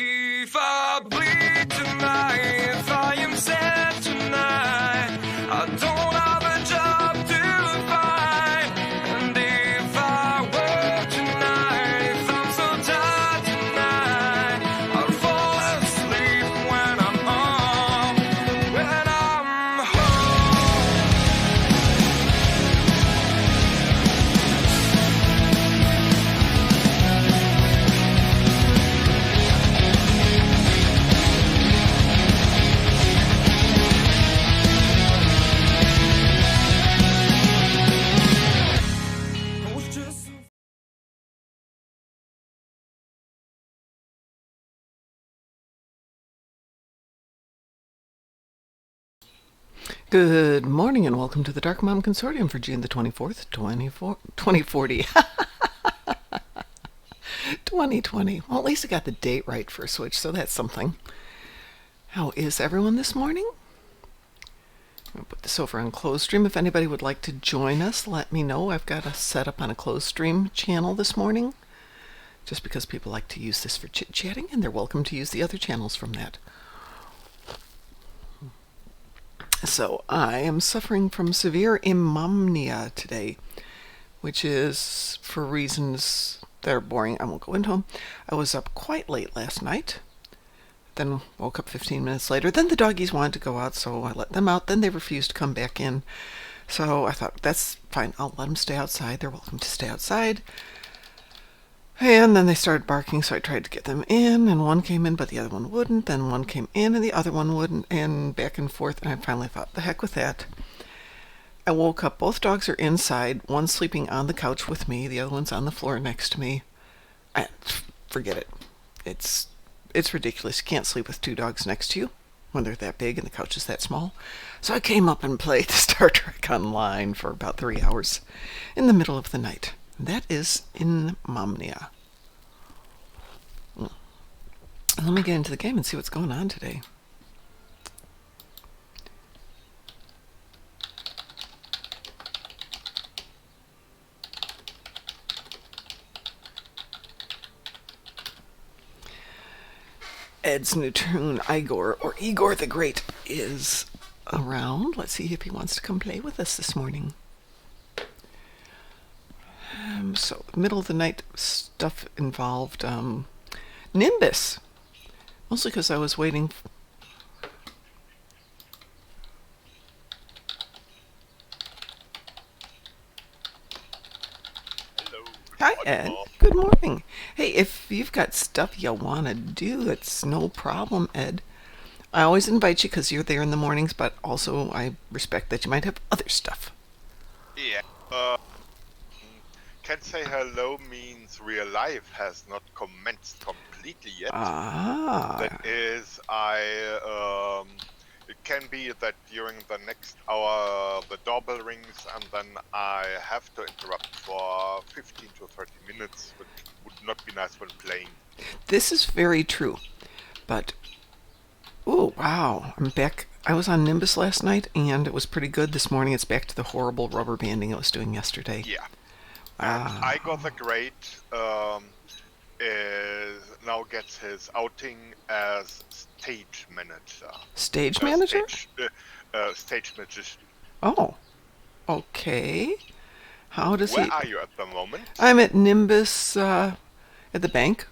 If I bleed tonight, if I am sad tonight, I don't have a job to find. And if I work tonight, if I'm so tired tonight, I'll fall asleep when I'm home, when I'm home. I was just so Good morning and welcome to the Darkmom Consortium for June the 24th, 2040. 2020. Well, at least I got the date right for a switch, so that's something. How is everyone this morning? I'm going to put this over on closed stream. If anybody would like to join us, let me know. I've got a setup on a closed stream channel this morning, just because people like to use this for chit-chatting, and they're welcome to use the other channels from that. So I am suffering from severe insomnia today, which is for reasons that are boring. I won't go into them. I was up quite late last night, then woke up 15 minutes later. Then the doggies wanted to go out, so I let them out. Then they refused to come back in. So I thought, that's fine. I'll let them stay outside. They're welcome to stay outside. And then they started barking, so I tried to get them in, and one came in, but the other one wouldn't. Then one came in, and the other one wouldn't, and back and forth. And I finally thought, the heck with that. I woke up. Both dogs are inside. One's sleeping on the couch with me. The other one's on the floor next to me. Forget it. It's ridiculous. You can't sleep with two dogs next to you when they're that big and the couch is that small. So I came up and played Star Trek Online for about 3 hours in the middle of the night. That is insomnia. Let me get into the game and see what's going on today. Ed's new tune, Igor, or Igor the Great, is around. Let's see if he wants to come play with us this morning. So, middle of the night stuff involved Nimbus. Mostly because I was waiting. Hello. Hi, Ed. Good morning. Hey, if you've got stuff you want to do, it's no problem, Ed. I always invite you because you're there in the mornings, but also I respect that you might have other stuff. Yeah. Can say hello means real life has not commenced completely yet. That is, it can be that during the next hour the doorbell rings and then I have to interrupt for 15 to 30 minutes, which would not be nice when playing. This is very true, but oh wow, I'm back. I was on Nimbus last night and it was pretty good. This morning it's back to the horrible rubber banding I was doing yesterday. Yeah. And Igor the Great now gets his outing as stage manager. Stage manager? Stage magician. Oh, okay. How does he... Where are you at the moment? I'm at Nimbus at the bank.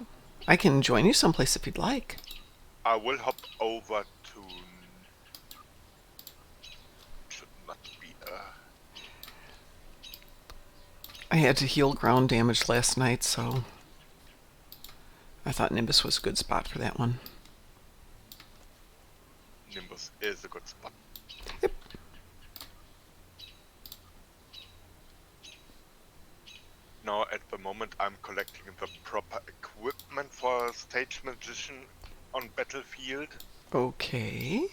I can join you someplace if you'd like. I will hop over to... Should not be... I had to heal ground damage last night, so I thought Nimbus was a good spot for that one. Nimbus is a good spot. Yep. Now, at the moment, I'm collecting the proper equipment for a stage magician on Battlefield. Okay.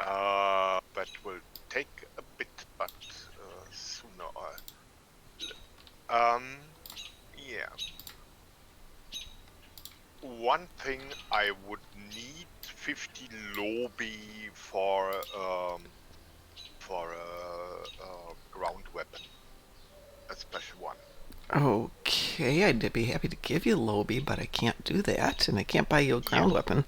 That will take a bit, but sooner or... yeah. One thing I would need 50 lobby for a ground weapon, a special one. Okay, I'd be happy to give you Lobby, but I can't do that, and I can't buy you a ground weapon.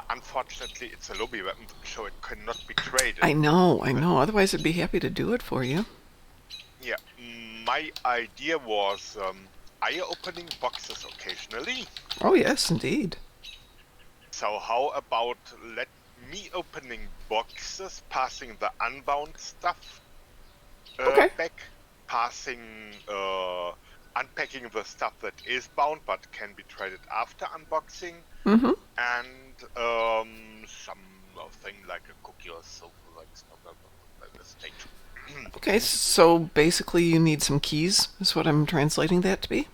Unfortunately, it's a lobby weapon, so it cannot be traded. I know. Otherwise, I'd be happy to do it for you. Yeah, my idea was, are you opening boxes occasionally? Oh, yes, indeed. So how about let me opening boxes, passing the unbound stuff Okay. back, unpacking the stuff that is bound but can be traded after unboxing, Mm-hmm. and something like a cookie or so, like a steak. Okay, so basically you need some keys, is what I'm translating that to be?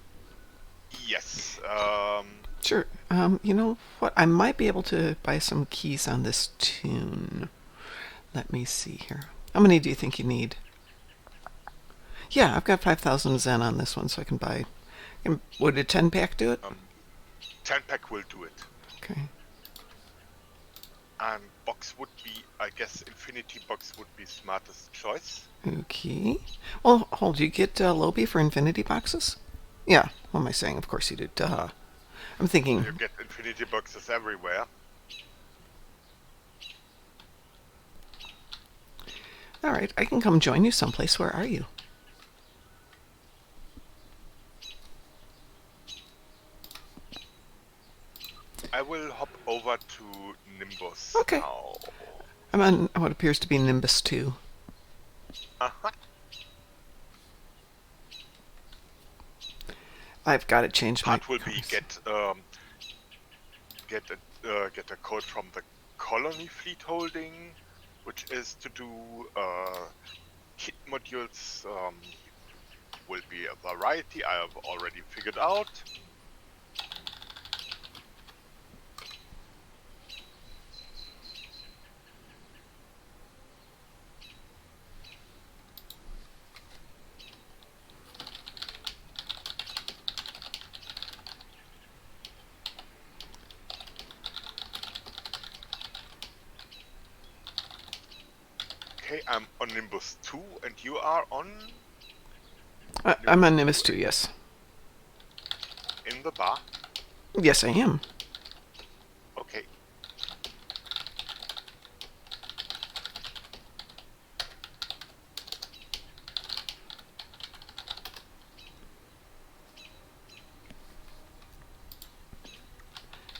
Yes. Sure. You know what? I might be able to buy some keys on this tune. Let me see here. How many do you think you need? Yeah, I've got 5,000 Zen on this one, so I can buy. Would a 10-pack do it? 10-pack will do it. Okay. And box would be, I guess, Infinity box would be smartest choice. Okay. Well, hold. You get Lobby for Infinity boxes? Yeah. What am I saying? Of course you do. Duh. I'm thinking. You get Infinity boxes everywhere. All right, I can come join you someplace. Where are you? I will hop over to Nimbus Okay. now. I'm on what appears to be Nimbus 2. Uh-huh. I've got to change my. Part will be get a code from the colony fleet holding, which is to do kit modules. Will be a variety. I have already figured out. Okay, I'm on Nimbus 2, and you are on? I'm on Nimbus 2, yes. In the bar? Yes, I am. Okay.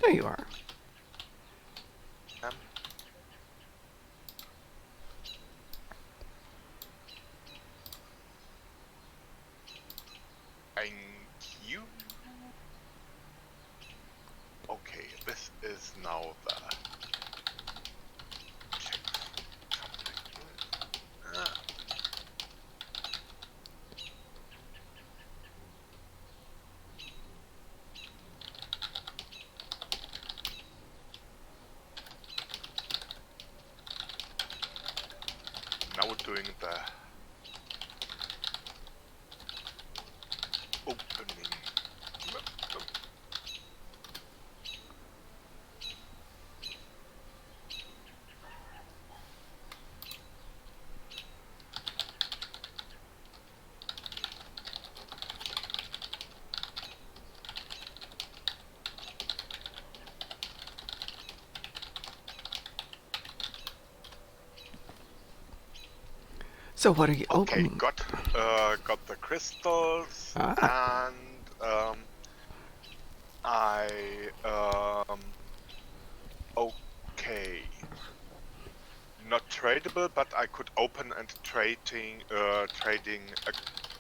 There you are. Thank you. Okay, this is now the check something. Now doing the opening. So what are you Okay, opening? got the crystals, Ah. and okay, not tradable, but I could open and trading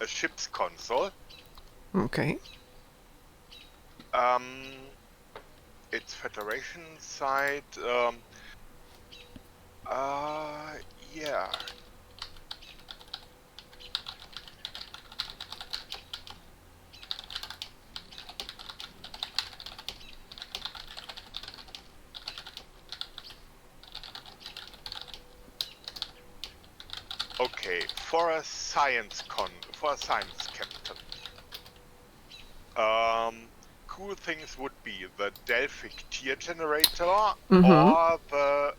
a ship's console. Okay. It's Federation side. Yeah. Okay, for a science captain. Cool things would be the Delphic tier generator Mm-hmm. or the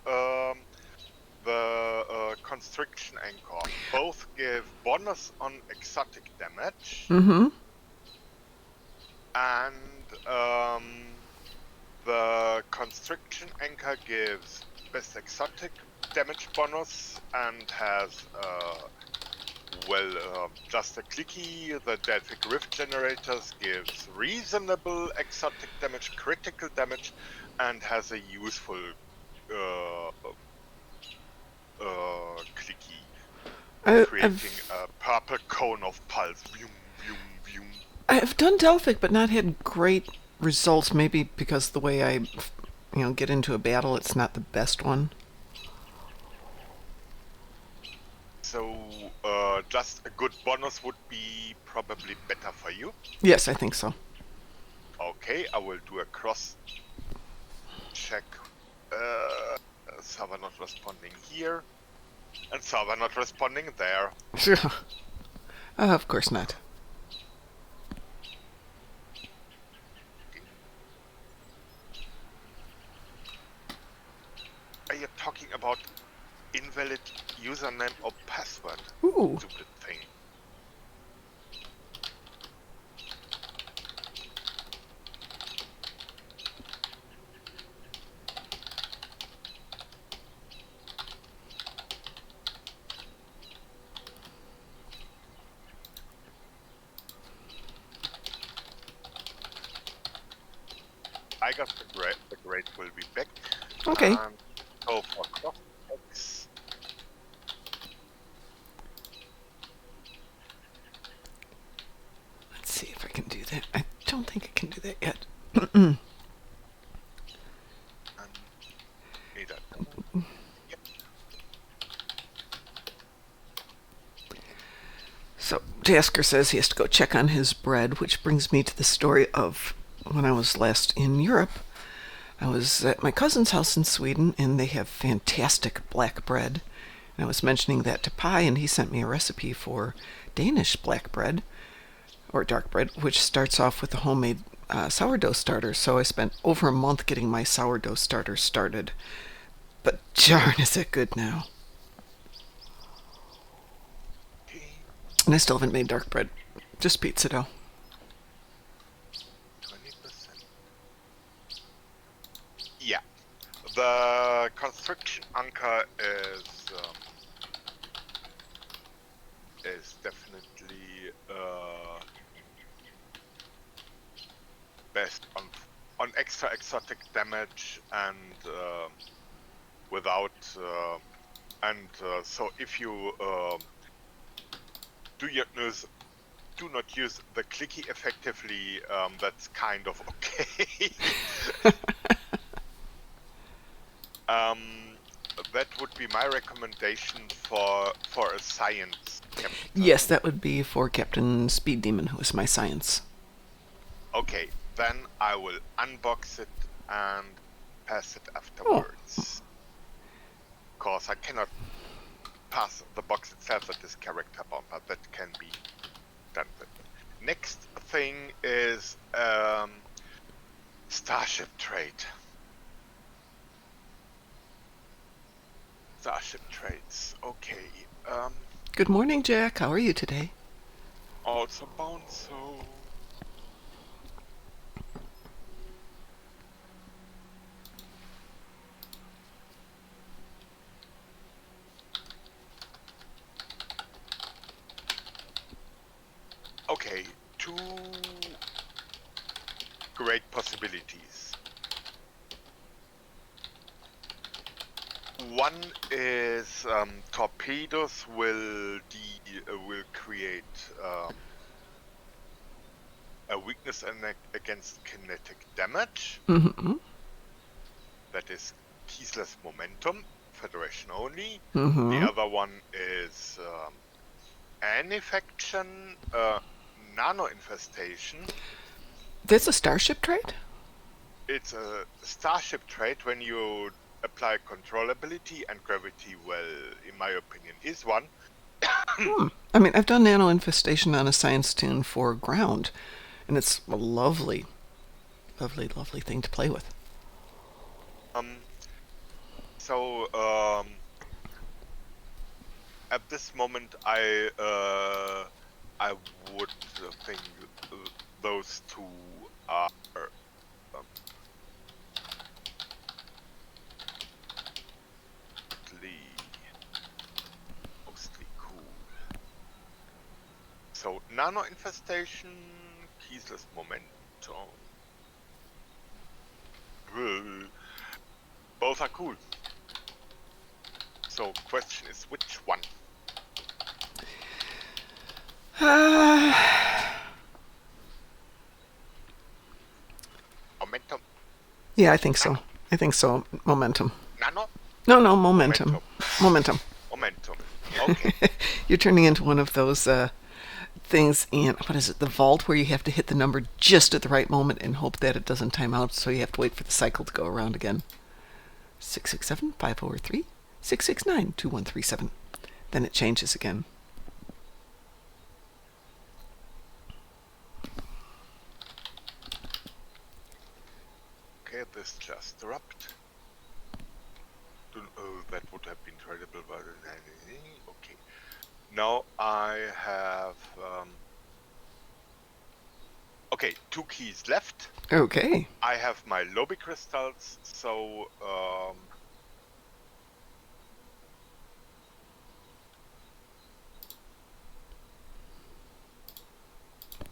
Constriction Anchor. Both give bonus on exotic damage, Mm-hmm. and the Constriction Anchor gives best exotic damage bonus and has just a clicky. The Delphic Rift Generators gives reasonable exotic damage, critical damage, and has a useful clicky, creating a purple cone of pulse. Vroom, vroom, vroom. I've done Delphic, but not had great results. Maybe because the way I, get into a battle, it's not the best one. So, just a good bonus would be probably better for you. Yes, I think so. Okay, I will do a cross check. Server not responding here, and server not responding there. Of course not. Are you talking about invalid username or password? Ooh. Stupid thing. I got the grade. The grade will be back. Okay. Go for cross checks. Let's see if I can do that. I don't think I can do that yet. Yep. So, Tasker says he has to go check on his bread, which brings me to the story of when I was last in Europe. I was at my cousin's house in Sweden, and they have fantastic black bread. And I was mentioning that to Pi, and he sent me a recipe for Danish black bread, or dark bread, which starts off with a homemade sourdough starter. So I spent over a month getting my sourdough starter started. But darn, is it good now. And I still haven't made dark bread, just pizza dough. 20%. Yeah. The Constriction Anchor is definitely best on extra exotic damage and without so if you do not use the clicky effectively, that's kind of okay. That would be my recommendation for a science captain. Yes, that would be for Captain Speed Demon, who is my science. Okay, then I will unbox it and pass it afterwards. Because I cannot pass the box itself with this character bomb, but that can be done with. Next thing is Starship Trade. Starship Trades, okay. Good morning, Jack. How are you today? Also bound, so... Okay, two great possibilities. One is torpedoes will create a weakness against kinetic damage. Mm-hmm. That is keyless momentum, Federation only. Mm-hmm. The other one is Anifection, Nano Infestation. That's a Starship Trade? It's a Starship trait when you apply controllability, and gravity, well, in my opinion, is one. I mean, I've done Nano Infestation on a science tune for ground, and it's a lovely, lovely, lovely thing to play with. at this moment, I would think those two are um, mostly cool. So nano infestation, keyless momentum. Both are cool. So question is which one? Momentum. Yeah, I think so. I think so. Momentum. Nano? No, momentum. Momentum. Momentum. Okay. You're turning into one of those things in, what is it, the vault, where you have to hit the number just at the right moment and hope that it doesn't time out, so you have to wait for the cycle to go around again. 667-543, 669-2137. Then it changes again. Okay, this just dropped. Oh, that would have been tradable, but okay. Now I have okay, 2 keys left. Okay. I have my lobby crystals, so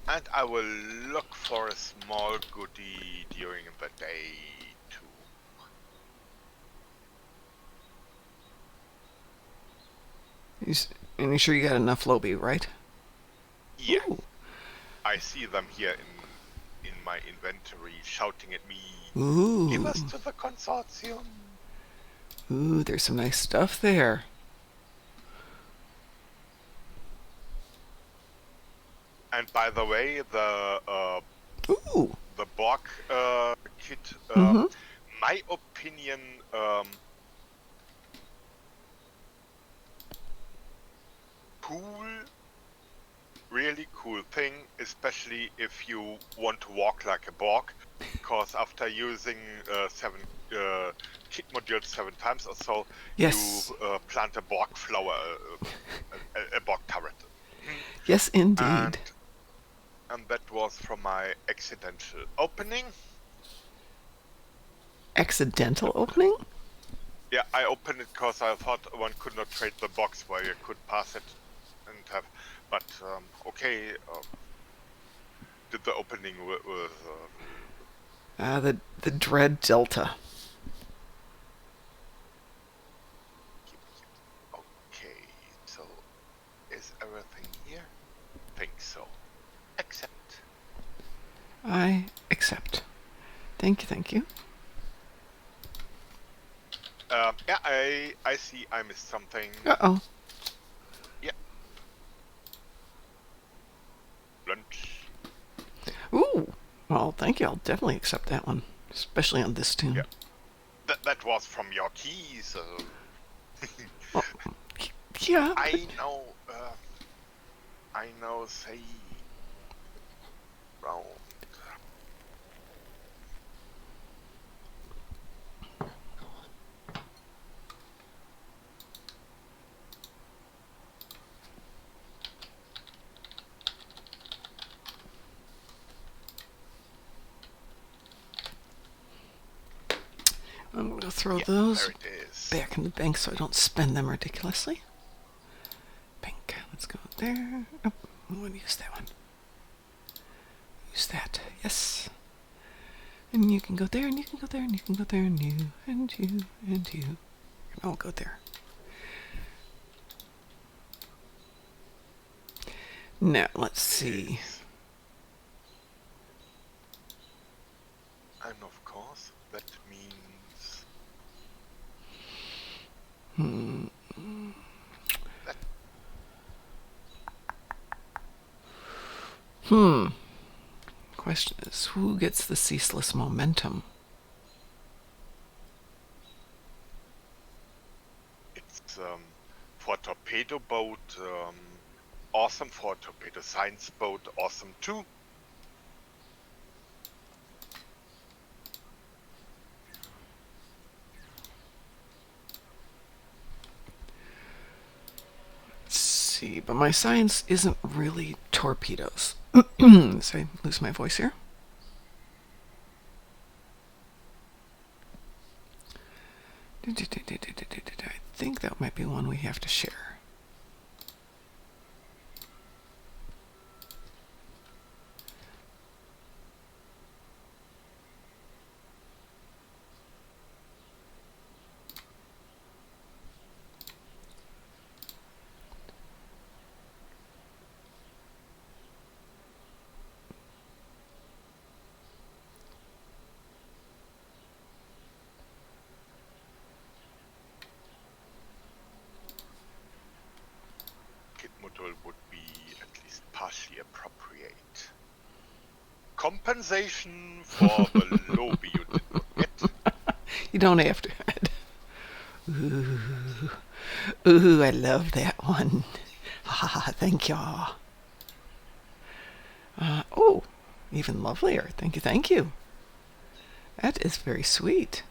and I will look for a small goodie during the day too. And you sure you got enough lobby, right? Yeah, Ooh. I see them here in my inventory shouting at me. Ooh. Give us to the Consortium. Ooh, there's some nice stuff there. And by the way, the Ooh. Borg kit, my opinion, cool, really cool thing, especially if you want to walk like a Borg, because after using 7 kit modules 7 times or so, Yes. you plant a Borg flower, a Borg turret. Yes, indeed. And that was from my accidental opening. Accidental opening? Yeah, I opened it because I thought one could not trade the box where you could pass it and have. But okay, did the opening with. The Dread Delta. Okay, so is everything here? Think so. Accept. I accept. Thank you, thank you. Yeah, I see I missed something. Uh-oh. Yeah. Lunch. Ooh. Well, thank you. I'll definitely accept that one. Especially on this tune. Yeah. That was from your keys. Well, yeah. I know, say, round. I'm going to throw those There it is. back in the bank so I don't spend them ridiculously. Bank. Let's go there. Oh, I want to use that one. Use that. Yes. And you can go there, and you can go there, and you can go there, and you, and you, and you. And I'll go there. Now, let's see. And of course, that means Question is, who gets the ceaseless momentum? it's for torpedo boat, awesome. For torpedo science boat, awesome too. see, but my science isn't really torpedoes. So I lose my voice here. I think that might be one we have to share. Kit module would be at least partially appropriate. Compensation for the lobby you did not get. You don't have to. Ooh, ooh, I love that one. Ha, thank y'all. Oh, even lovelier. Thank you, thank you. That is very sweet.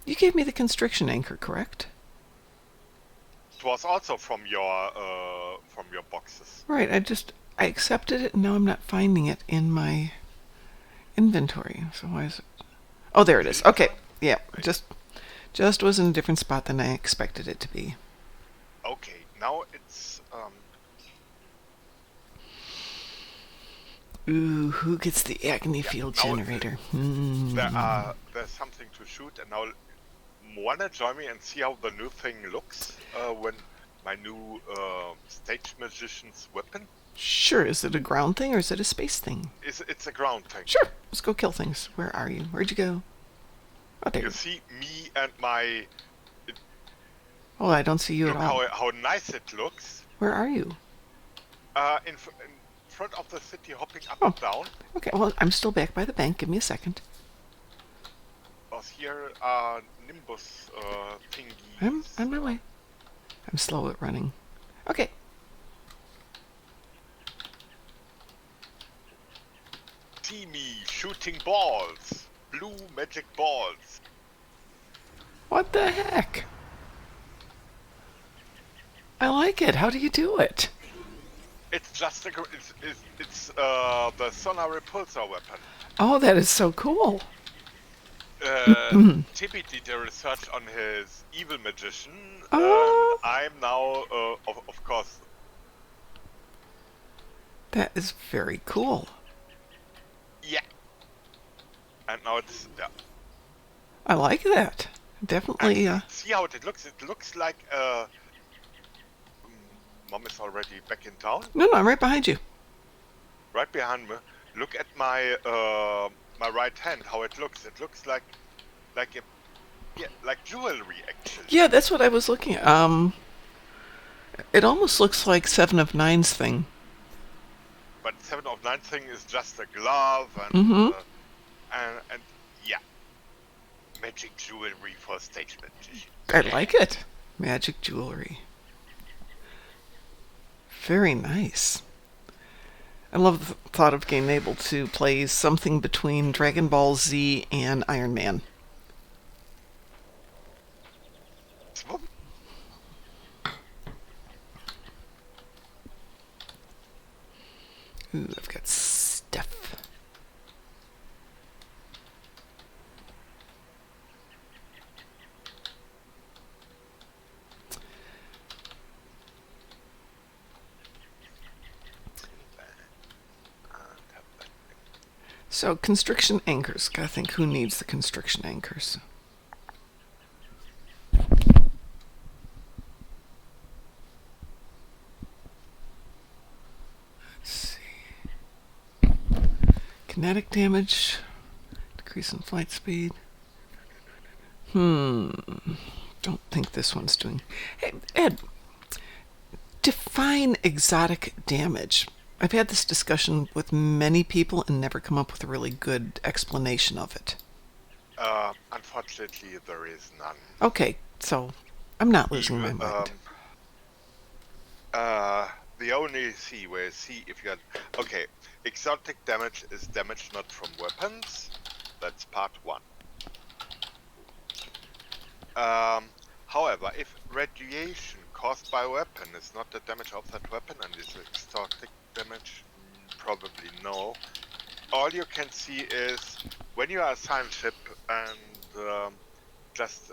You gave me the constriction anchor, correct? It was also from your boxes. Right, I accepted it and now I'm not finding it in my inventory. So why is it? Oh, there it is. Okay, yeah, Right. just was in a different spot than I expected it to be. Okay, now it's Ooh, who gets the agony field now generator? there's something to shoot, and now wanna join me and see how the new thing looks when my new stage magician's weapon Sure, is it a ground thing or is it a space thing? it's a ground thing. Sure, let's go kill things. Where are you? Where'd you go? Oh, there. You see me and my Oh, I don't see you look at all. how nice it looks. Where are you? In front of the city, hopping up Oh. and down. Okay, well, I'm still back by the bank. Give me a second. Was here Nimbus thingies. I'm on my way. I'm slow at running. Okay. See me shooting balls, blue magic balls. What the heck? I like it. How do you do it? It's just it's the sonar repulsor weapon. Oh, that is so cool. Tippy did a research on his evil magician, Oh. and I'm now, of course, That is very cool. yeah. And now it's yeah. I like that. Definitely. See how it looks? It looks like Mom is already back in town, No, I'm right behind you. right behind me. Look at my my right hand. How it looks? It looks like like jewelry actually. Yeah, that's what I was looking at. It almost looks like Seven of Nine's thing. But 7 of 9 thing is just a glove and Mhm. and yeah, magic jewelry for stage magician. I like it. Magic jewelry. Very nice. I love the thought of being able to play something between Dragon Ball Z and Iron Man. Swoop. Ooh, I've got stuff. So, constriction anchors. Gotta think who needs the constriction anchors. Let's see. Kinetic damage. Decrease in flight speed. Don't think this one's doing... Hey, Ed. Define exotic damage. I've had this discussion with many people and never come up with a really good explanation of it. Unfortunately, there is none. Okay, so I'm not losing my mind. The only way if you okay, exotic damage is damage not from weapons. That's part 1. However, if radiation caused by a weapon. It's not the damage of that weapon, and is it static damage? Probably no. All you can see is when you are assigned ship and just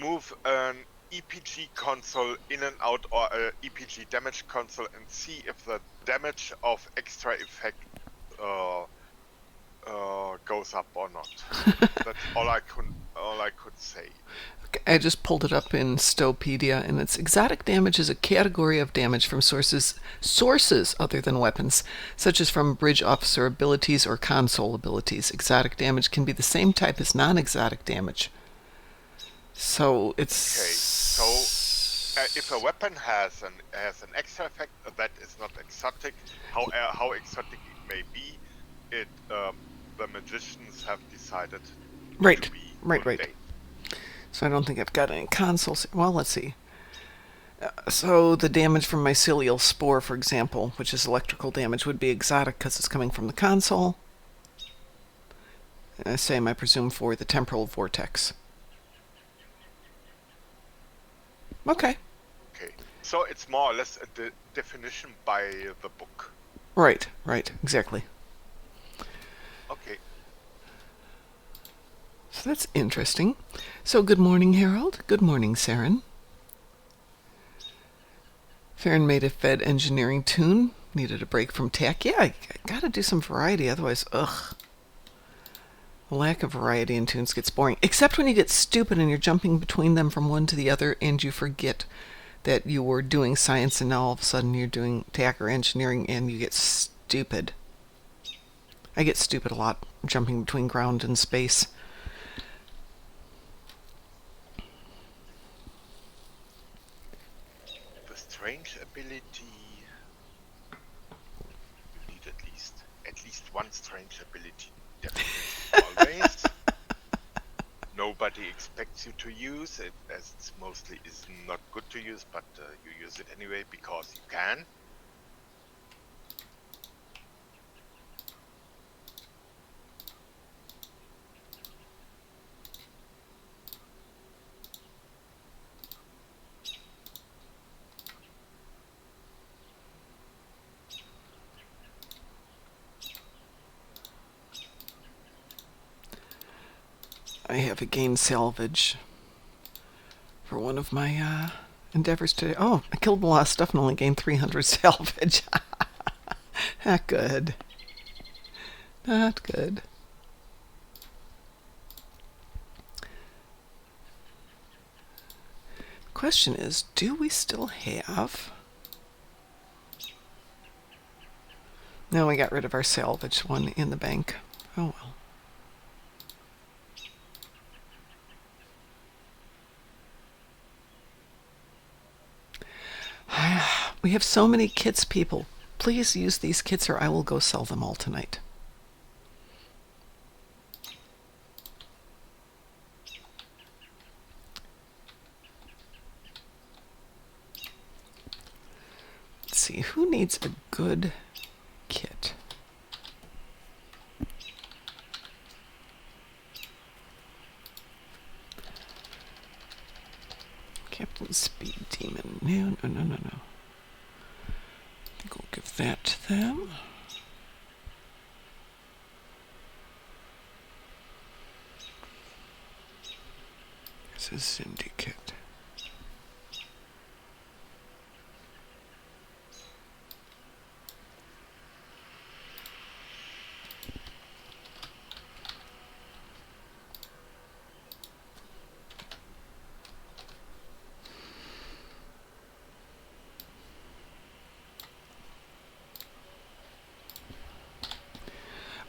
move an EPG console in and out, or a EPG damage console, and see if the damage of extra effect goes up or not. That's all I could say. I just pulled it up in Stopedia, and it's exotic damage is a category of damage from sources other than weapons, such as from bridge officer abilities or console abilities. Exotic damage can be the same type as non-exotic damage. So it's Okay. So if a weapon has an extra effect, that is not exotic. How exotic it may be, the magicians have decided right, to be right. mundane. So I don't think I've got any consoles. Well, let's see. So the damage from mycelial spore, for example, which is electrical damage, would be exotic because it's coming from the console. Same, I presume, for the temporal vortex. Okay. Okay. So it's more or less a definition by the book. Right, exactly. Okay. So that's interesting. So good morning, Harold. Good morning, Saren. Farron made a Fed engineering tune. Needed a break from tech. Yeah, I gotta do some variety, otherwise, ugh. Lack of variety in tunes gets boring. Except when you get stupid and you're jumping between them from one to the other and you forget that you were doing science and now all of a sudden you're doing tech or engineering and you get stupid. I get stupid a lot jumping between ground and space. The strange ability. You need at least one strange ability. Definitely always. Nobody expects you to use it, as it mostly is not good to use, but you use it anyway because you can. I have a gain salvage for one of my endeavors today. Oh, I killed a lot of stuff and only gained 300 salvage. Not good. Not good. Question is, do we still have... No, we got rid of our salvage one in the bank. Oh well. We have so many kits, people. Please use these kits or I will go sell them all tonight. Let's see, who needs a good kit? Captain Speed Demon. No. I think we'll give that to them. This is Syndicate.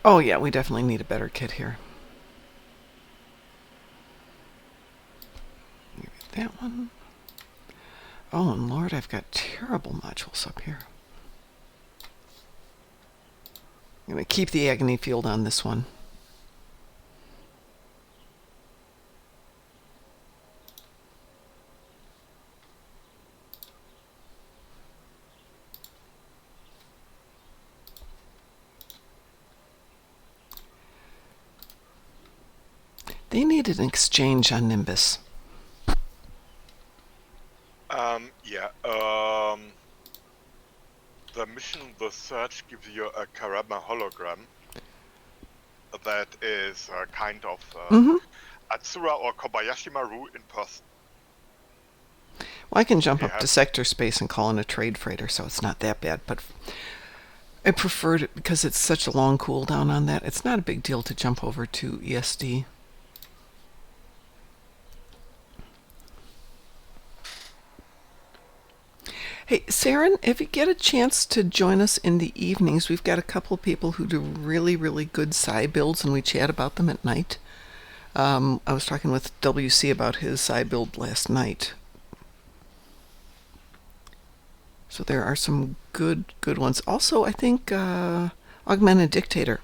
Oh yeah, we definitely need a better kit here. That one. Oh, and Lord, I've got terrible modules up here. I'm going to keep the agony field on this one. They needed an exchange on Nimbus. search gives you a Karama hologram that is a kind of Atsura or Kobayashi Maru in person. Well, I can jump up Yeah. to sector space and call in a trade freighter, so it's not that bad. But I preferred it because it's such a long cooldown on that. It's not a big deal to jump over to ESD. Hey, Saren, if you get a chance to join us in the evenings, we've got a couple of people who do really, really good psi builds, and we chat about them at night. I was talking with WC about his psi build last night. So there are some good ones. Also, I think Augmented Dictator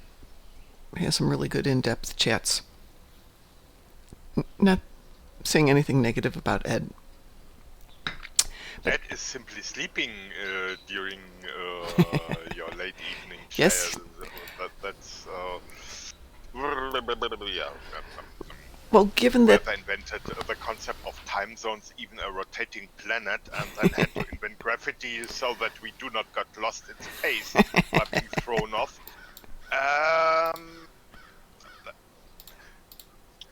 has some really good in-depth chats. Not saying anything negative about Ed. Ed is simply sleeping during your late evening. Yes. That's yeah. Well, given that Whoever invented the concept of time zones, even a rotating planet, and then had to invent gravity so that we do not get lost in space by being thrown off.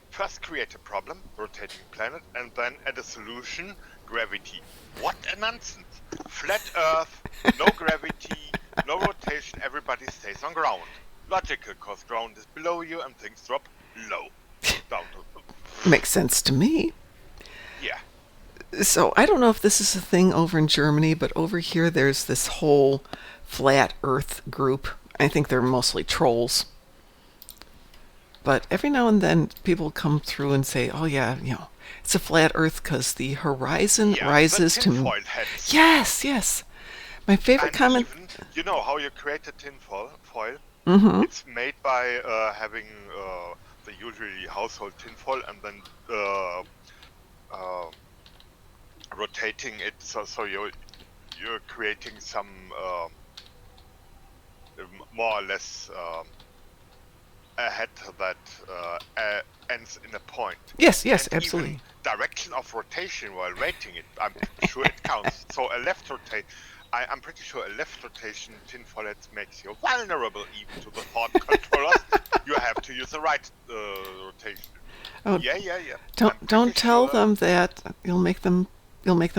First create a problem, rotating planet, and then add a solution, gravity. What a nonsense! Flat Earth, no gravity, no rotation, everybody stays on ground. Logical, cause ground is below you and things drop low. Down to makes sense to me. yeah. So I don't know if this is a thing over in Germany, but over here there's this whole flat Earth group. I think they're mostly trolls. But every now and then people come through and say, oh yeah, it's a flat Earth because the horizon rises the to... tinfoil heads. Yes. My favorite And comment... even, you know how you create a tinfoil? Mm-hmm. It's made by having the usually household tinfoil and then rotating it so you're creating some more or less a head that ends in a point. Yes, And absolutely. even direction of rotation while rating it, I'm sure it counts. So a left rotate, I'm pretty sure a left rotation tinfoil head makes you vulnerable even to the thought controllers. You have to use the right rotation. Oh, Yeah. Don't tell sure. them that. You'll make them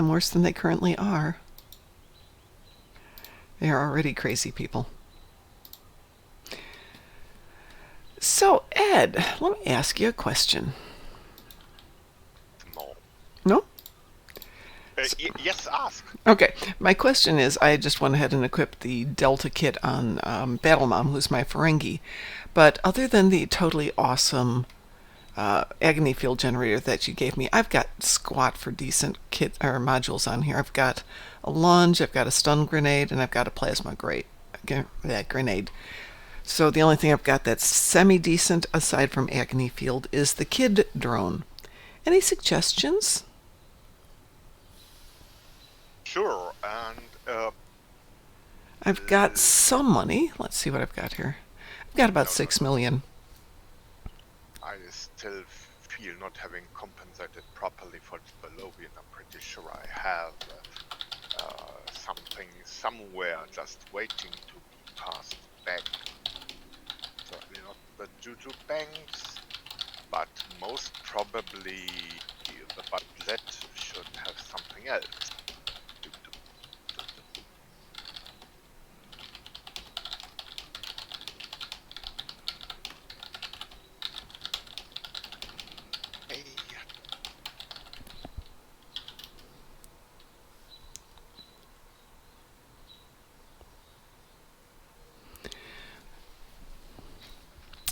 worse than they currently are. They are already crazy people. So, Ed, let me ask you a question. No? Yes, ask. Okay. My question is, I just went ahead and equipped the Delta kit on Battlemom, who's my Ferengi. But other than the totally awesome agony field generator that you gave me, I've got squat for decent kit or modules on here. I've got a lunge, I've got a stun grenade, and I've got a plasma grenade. So the only thing I've got that's semi-decent, aside from agony field, is the kid drone. Any suggestions? Sure, and I've got some money. Let's see what I've got here. I've got about 6 million. I still feel not having compensated properly for the Belovian. I'm pretty sure I have something somewhere just waiting to be passed back. Certainly not the Juju banks, but most probably the budget should have something else.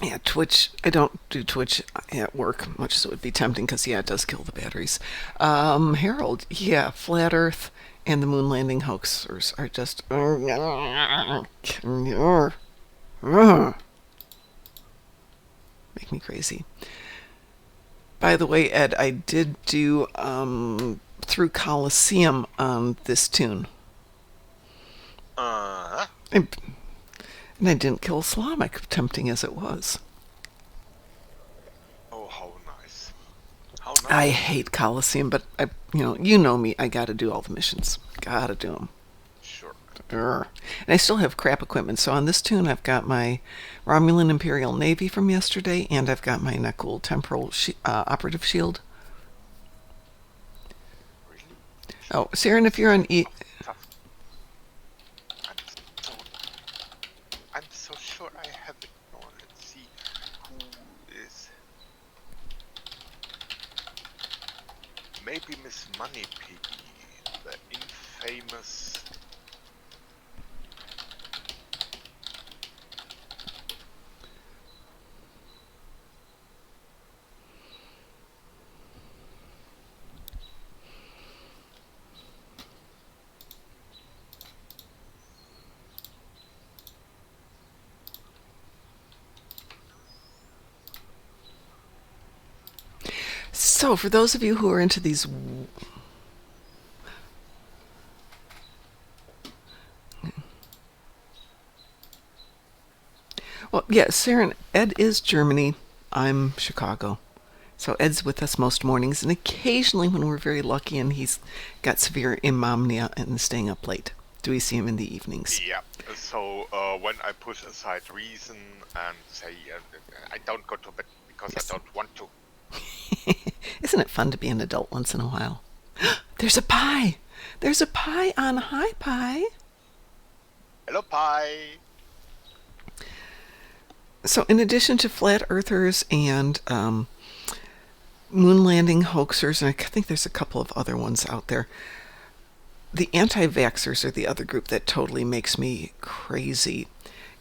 Yeah, Twitch. I don't do Twitch at work, much as it would be tempting, because, it does kill the batteries. Harold, Flat Earth and the moon landing hoaxers are just... make me crazy. By the way, Ed, I did do through Coliseum on this tune. And I didn't kill Slavic, tempting as it was. Oh, how nice. How nice. I hate Coliseum, but you know me, I gotta do all the missions. Gotta do them. Sure. And I still have crap equipment. So on this tune, I've got my Romulan Imperial Navy from yesterday, and I've got my Nekul Temporal Operative Shield. Really? Oh, Siren, if you're on Tough. I'm so sure I have it. No, let's see who is. Maybe Miss Money Piggy, the infamous. So, for those of you who are into these... Well, yeah, Saren, Ed is Germany. I'm Chicago. So Ed's with us most mornings, and occasionally when we're very lucky and he's got severe insomnia and staying up late, do we see him in the evenings? Yeah. So when I push aside reason and say I don't go to bed because Yes. I don't want to. Isn't it fun to be an adult once in a while? There's a pie! There's a pie on Hi Pie! Hello, pie. So in addition to flat earthers and moon landing hoaxers, and I think there's a couple of other ones out there, the anti-vaxxers are the other group that totally makes me crazy.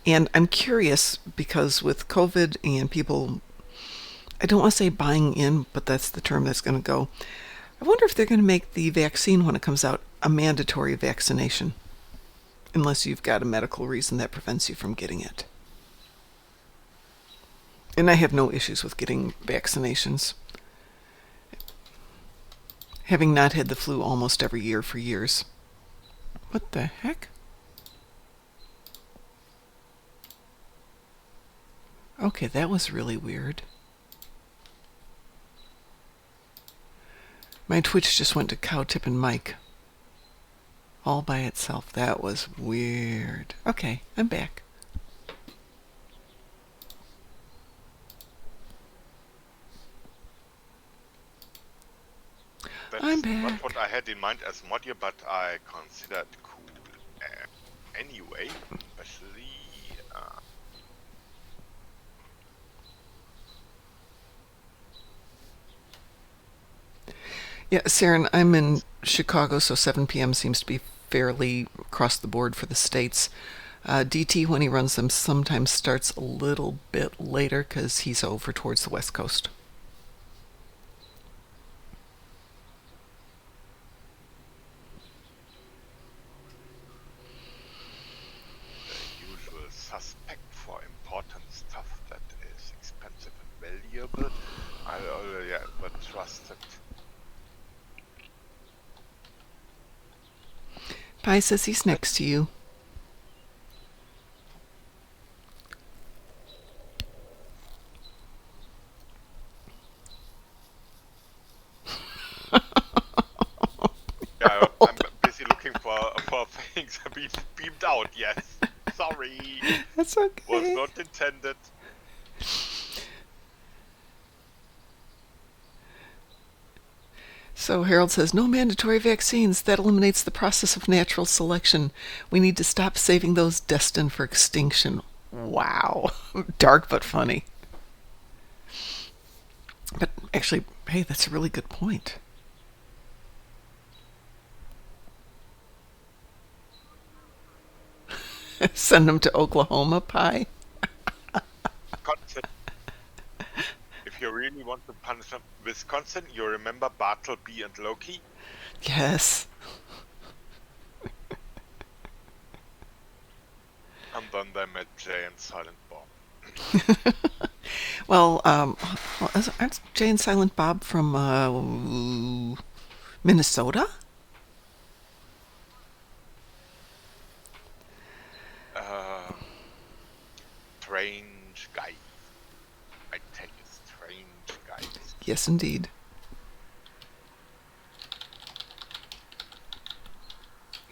And I'm curious because with COVID and people, I don't want to say buying in, but that's the term that's going to go. I wonder if they're going to make the vaccine when it comes out a mandatory vaccination, unless you've got a medical reason that prevents you from getting it. And I have no issues with getting vaccinations, having not had the flu almost every year for years. What the heck? Okay, that was really weird. My Twitch just went to cow tipping Mike. All by itself. That was weird. Okay, I'm back. That's I'm back. not what I had in mind as module, but I consider it cool anyway, especially. Yeah, Saren, I'm in Chicago, so 7 p.m. seems to be fairly across the board for the states. DT, when he runs them, sometimes starts a little bit later because he's over towards the West Coast. The usual suspect for important stuff that is expensive and valuable. I already ever trusted. Pi says he's next to you. Yeah, I'm busy looking for things beamed out. Yes, sorry, That's was okay. not intended. So Harold says, no mandatory vaccines. That eliminates the process of natural selection. We need to stop saving those destined for extinction. Wow. Dark but funny. But actually, hey, that's a really good point. Send them to Oklahoma, Pi. Wisconsin. If you really want to punish them, Wisconsin, you remember Bartleby and Loki? Yes. And then they met Jay and Silent Bob. Well, aren't Jay and Silent Bob from Minnesota? Strange guy. I tell you, strange guys. Yes, indeed.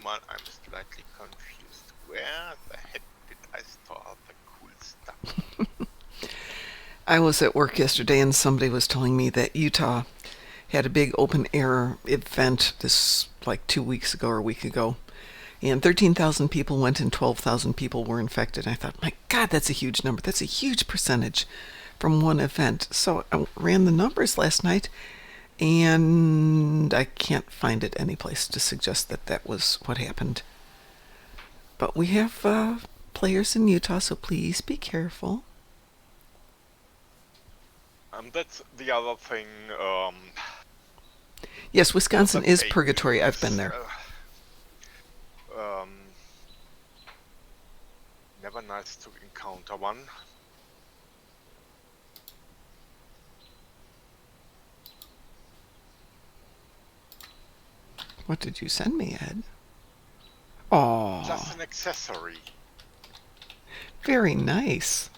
Man, I'm slightly confused. I was at work yesterday and somebody was telling me that Utah had a big open air event this like 2 weeks ago or a week ago. And 13,000 people went and 12,000 people were infected. I thought, my God, that's a huge number. That's a huge percentage from one event. So I ran the numbers last night and I can't find it any place to suggest that that was what happened. But we have players in Utah, so please be careful. That's the other thing. Yes, Wisconsin the is fake purgatory. I've been news, there. Never nice to encounter one. What did you send me, Ed? Oh, Just an accessory. very nice.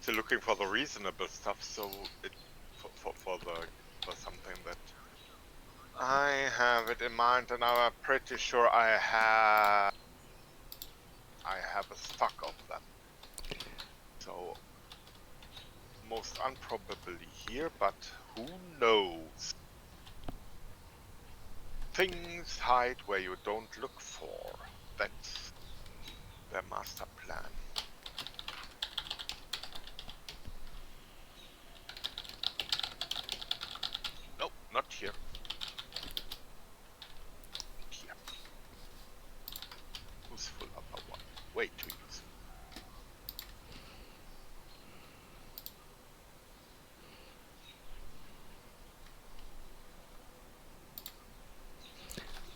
Still looking for the reasonable stuff, so it for something that I have it in mind, and I'm pretty sure I have a stock of them. So most unprobably here, but who knows? Things hide where you don't look for. That's their master plan. Nope, not here. Here. Useful upper one. Way too useful.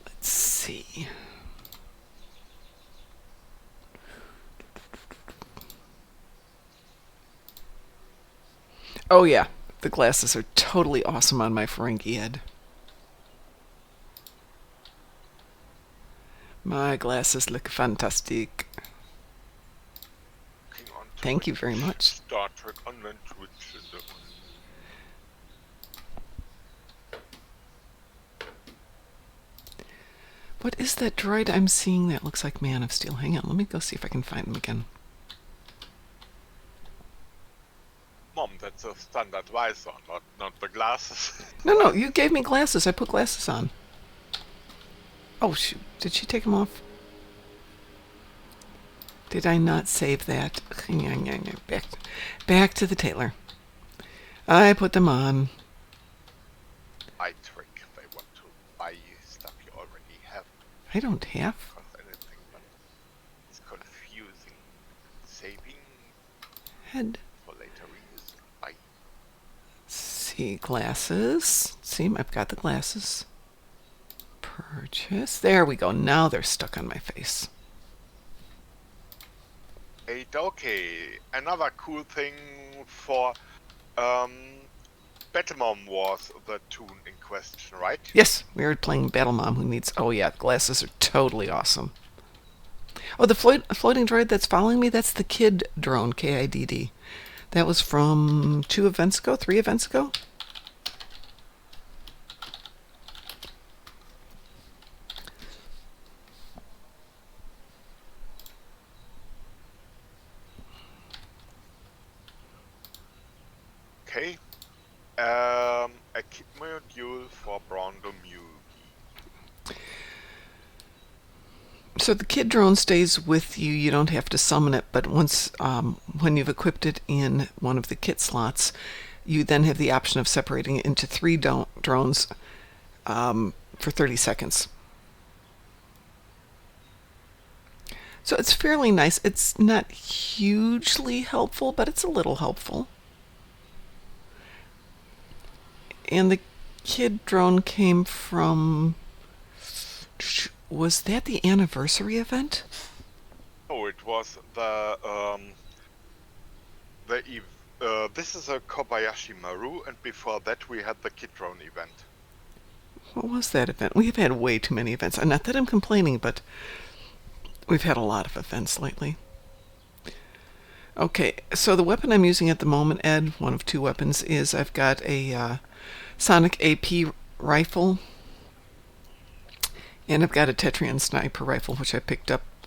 Let's see. Oh yeah, the glasses are totally awesome on my Ferengi, Ed. My glasses look fantastic. Looking on Thank you Twitch. very much. Star Trek Online Twitch. What is that droid I'm seeing that looks like Man of Steel? Hang on, let me go see if I can find him again. Mom, that's a standard visor, not the glasses. No, you gave me glasses. I put glasses on. Oh, shoot. Did she take them off? Did I not save that? Back to the tailor. I put them on. I trick. They want to buy you stuff you already have. I don't have. Cost anything, but it's confusing. Saving Head. for later reuse. Buy. See, glasses. See, I've got the glasses. Purchase. There we go. Now they're stuck on my face. Hey, okay. Another cool thing for Battlemom was the tune in question, right? Yes, we were playing Battlemom who needs... Oh yeah, the glasses are totally awesome. Oh, the floating droid that's following me, that's the Kid drone, Kidd. That was from 3 events ago? Okay. A kit module for Brondo Mugi. So the Kid drone stays with you. You don't have to summon it, but once when you've equipped it in one of the kit slots, you then have the option of separating it into 3 drones for 30 seconds. So it's fairly nice. It's not hugely helpful, but it's a little helpful. And the Kid drone came from... Was that the anniversary event? Oh, it was this is a Kobayashi Maru, and before that we had the Kid Drone event. What was that event? We've had way too many events. Not that I'm complaining, but we've had a lot of events lately. Okay, so the weapon I'm using at the moment, Ed, one of 2 weapons, is I've got a Sonic AP rifle, and I've got a Tetrian sniper rifle, which I picked up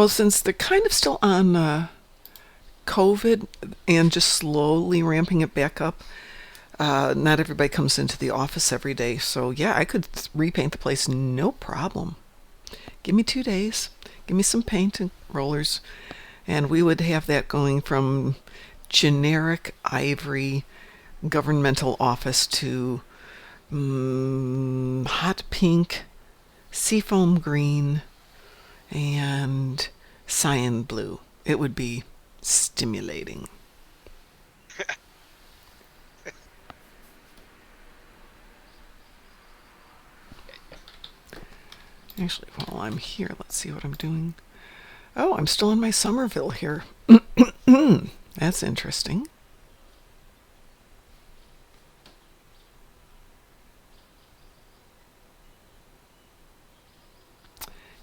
Well, since they're kind of still on COVID and just slowly ramping it back up, not everybody comes into the office every day. So, yeah, I could repaint the place no problem. Give me 2 days. Give me some paint and rollers. And we would have that going from generic ivory governmental office to hot pink, seafoam green, and cyan blue. It would be stimulating. Actually, while I'm here, let's see what I'm doing. Oh, I'm still in my Somerville here. That's interesting.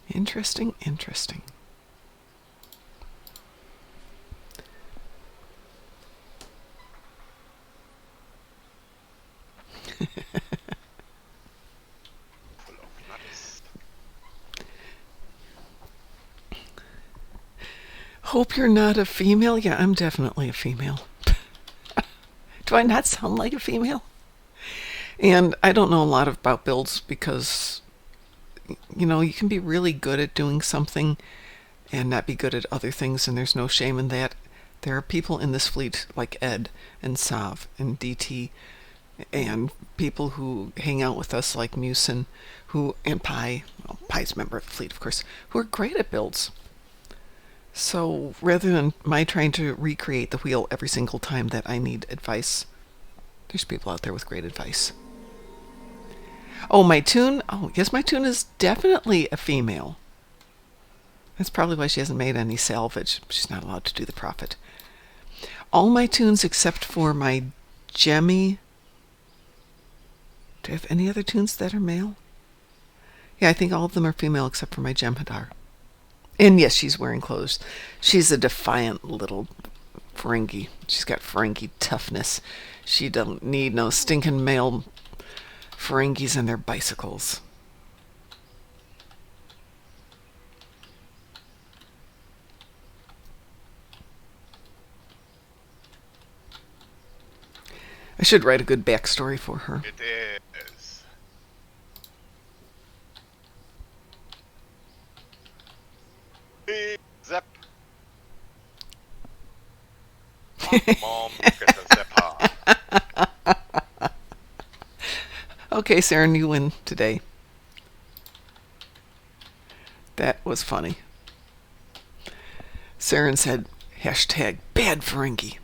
Interesting, interesting. Full of nuts. Hope you're not a female. Yeah, I'm definitely a female. Do I not sound like a female? And I don't know a lot about builds because, you can be really good at doing something and not be good at other things, and there's no shame in that. There are people in this fleet like Ed and Sav and DT and people who hang out with us like Musin, and Pi, well, Pi's a member of the fleet, of course, who are great at builds. So rather than my trying to recreate the wheel every single time that I need advice, there's people out there with great advice. Oh, my tune? Oh, yes, my tune is definitely a female. That's probably why she hasn't made any salvage. She's not allowed to do the profit. All my tunes except for my Jemmy. Do I have any other tunes that are male? Yeah, I think all of them are female except for my Jem'Hadar. And yes, she's wearing clothes. She's a defiant little Ferengi. She's got Ferengi toughness. She don't need no stinking male Ferengis and their bicycles. I should write a good backstory for her. It is. Big Zap. Mom, get a zapper. Okay, Saren, you win today. That was funny. Saren said, #bad Ferengi.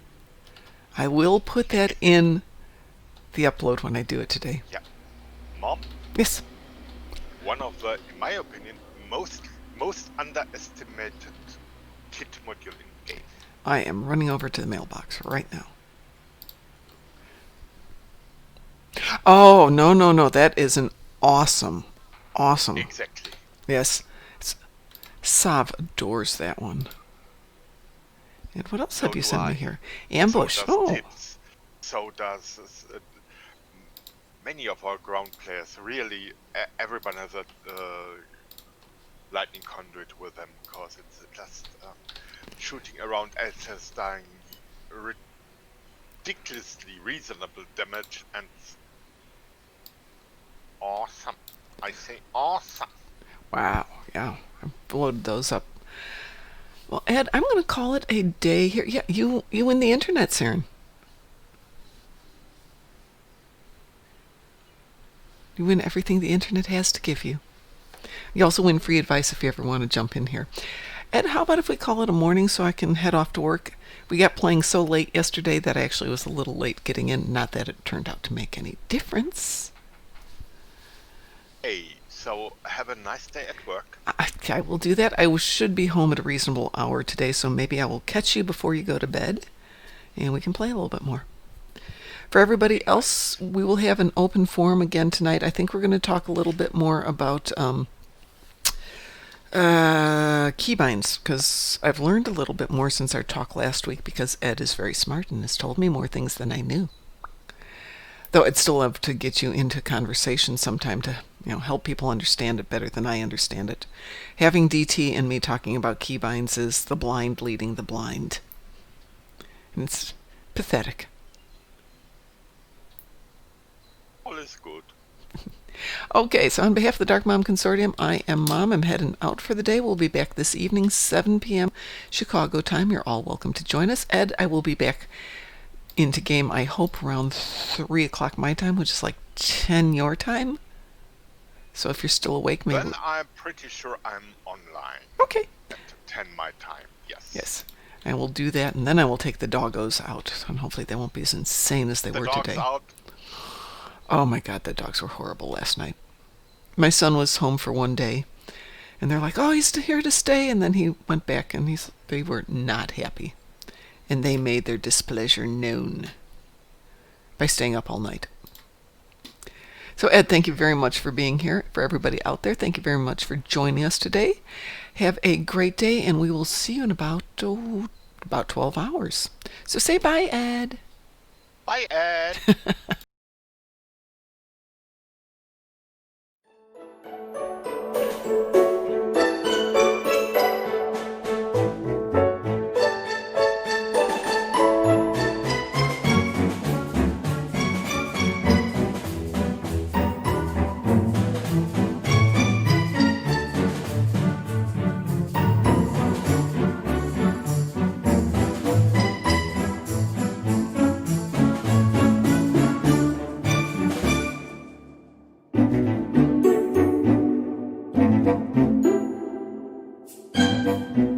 I will put that in the upload when I do it today. Yeah. Mom, Yes. one of the, in my opinion, most underestimated kit module in game. I am running over to the mailbox right now. Oh, no. That is an awesome. Exactly. Yes. Sav adores that one. And what else have you do sent I. me here? Ambush. So does Oh. Tips. So does many of our ground players. Really, everyone has a lightning conduit with them because it's just shooting around else's dying ridiculously reasonable damage and awesome. I say awesome. Wow. Yeah. I loaded those up. Well, Ed, I'm going to call it a day here. Yeah, you win the internet, Saren. You win everything the internet has to give you. You also win free advice if you ever want to jump in here. Ed, how about if we call it a morning so I can head off to work? We got playing so late yesterday that I actually was a little late getting in. Not that it turned out to make any difference. Hey, so have a nice day at work. I will do that. I should be home at a reasonable hour today, so maybe I will catch you before you go to bed, and we can play a little bit more. For everybody else, we will have an open forum again tonight. I think we're going to talk a little bit more about keybinds, because I've learned a little bit more since our talk last week, because Ed is very smart and has told me more things than I knew. Though I'd still love to get you into conversation sometime to, help people understand it better than I understand it. Having DT and me talking about keybinds is the blind leading the blind. And it's pathetic. All is good. Okay, so on behalf of the Darkmom Consortium, I am Mom. I'm heading out for the day. We'll be back this evening, 7 p.m. Chicago time. You're all welcome to join us. Ed, I will be back into game, I hope, around 3 o'clock my time, which is like 10 your time. So if you're still awake, maybe... Then I'm pretty sure I'm online. Okay. At 10 my time, yes. Yes. I will do that, and then I will take the doggos out, and hopefully they won't be as insane as they were today. Out. Oh my God, the dogs were horrible last night. My son was home for one day, and they're like, "Oh, he's here to stay," and then he went back, and they were not happy. And they made their displeasure known by staying up all night. So, Ed, thank you very much for being here. For everybody out there, thank you very much for joining us today. Have a great day, and we will see you in about 12 hours. So say bye, Ed. Bye, Ed. Thank you.